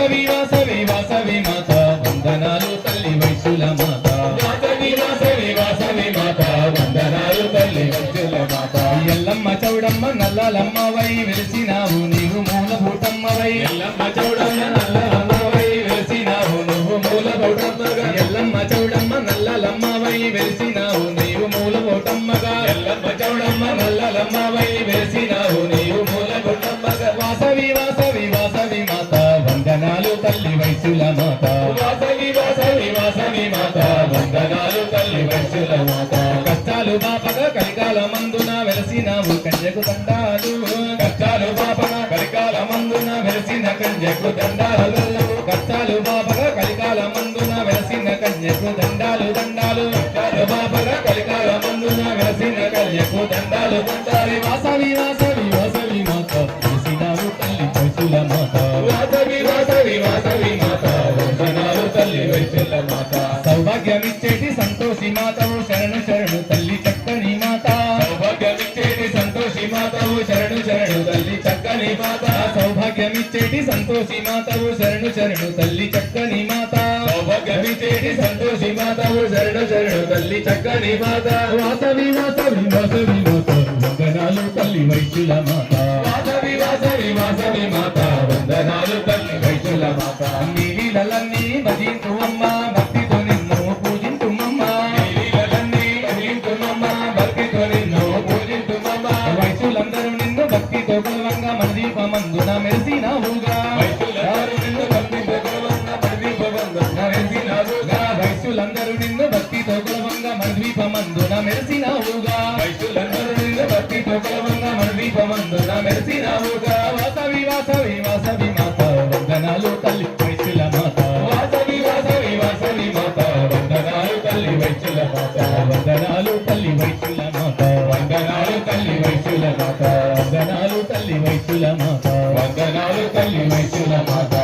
వాసవి వాసవి వాసవి మాత వందనాలు తల్లి వైశ్యుల మాత వాసవి వాసవి వాసవి మాత వందనాలు తల్లి వైశ్యుల మాత ఎల్లమ్మ చౌడమ్మ నల్లలమ్మ వై వెలిసినావు నీవు మూలభూతమ్మవై ఎల్లమ్మ చౌడమ్మ నల్లలమ్మవై వెలిసినావు నువ్వు మూలభూతమ్మగా ఎల్లమ్మ చౌడమ్మ నల్లలమ్మవై వెలిసినావు నీవు మూలభూతమ్మగా ఎల్లమ్మ చౌడమ్మ నల్లలమ్మవై వెలిసినావు నీవు మూలభూతమ్మగా వాసవి వాసవి వాసవి మాత వందనాలు తల్లి వైశ్యుల మాత వాసవి వాసవి వాసవి మాత వందనాలు తల్లి వైశ్యుల మాత కష్టాలు బాపగా కలికాల మందున వెలసినావు కన్యకు దండాలు కష్టాలు బాపగా కలికాల మందున వెలసిన కన్యకు దండాలు కష్టాలు బాపగా కలికాల మందున వెలసిన కన్యకు దండాలు దండాలు కష్టాలు బాపగా కలికాల మందున వెలసిన కన్యకు దండాలు దండాలి వాసవి వాసవి వాసవి మాత వెలసినావు తల్లి వైశ్యుల మాత వాసవి వాసవి వాసవి మాత వందనాలు తల్లి వైశ్యుల మాత సౌభాగ్యమిచ్చేటి సంతోషి మాతవు శరణు శరణు తల్లి చక్కని మాత సౌభాగ్యమిచ్చేటి సంతోషి మాతవు శరణు శరణు తల్లి చక్కని మాత సౌభాగ్యమిచ్చేటి సంతోషి మాతవు శరణు శరణు తల్లి చక్కని మాత సౌభాగ్యమిచ్చేటి సంతోషి మాతవు శరణు శరణు తల్లి చక్కని మాత వాసవి వాసవి వాసవి మాత వందనాలు తల్లి వైశ్యుల మాత వాసవి వాసవి వాసవి మాత వందనాలు తల్లి వైశ్యుల మాత నీలలన్నీ భజించు అమ్మ భక్తితో నిన్ను పూజించుమమ్మ నీలలన్నీ భజించుమమ్మ భక్తితో నిన్ను పూజించుమమ్మ వైశ్యులందరూ నిన్ను భక్తితో కొలవంగా మన దీపమందున మెరిసినావుగా వైశ్యులందరూ నిన్ను భక్తితో కొలవంగా మన దీపమందున మెరిసినావుగా వైశ్యులందరూ నిన్ను భక్తితో కొలవంగా మన దీపమందున మెరిసినావుగా వైశ్యులందరూ నిన్ను భక్తితో కొలవంగా మన దీపమందున మెరిసినావుగా వాసవి వాసవి వాసవి మాత వందనాలు తల్లి వైశ్యుల మాత వాసవి వాసవి వాసవి మాత వందనాలు తల్లి వైశ్యుల మాత వందనాలు తల్లి వైశ్యుల మాత వందనాలు తల్లి వైశ్యుల మాత వందనాలు తల్లి వైశ్యుల మాత వందనాలు తల్లి వైశ్యుల మాత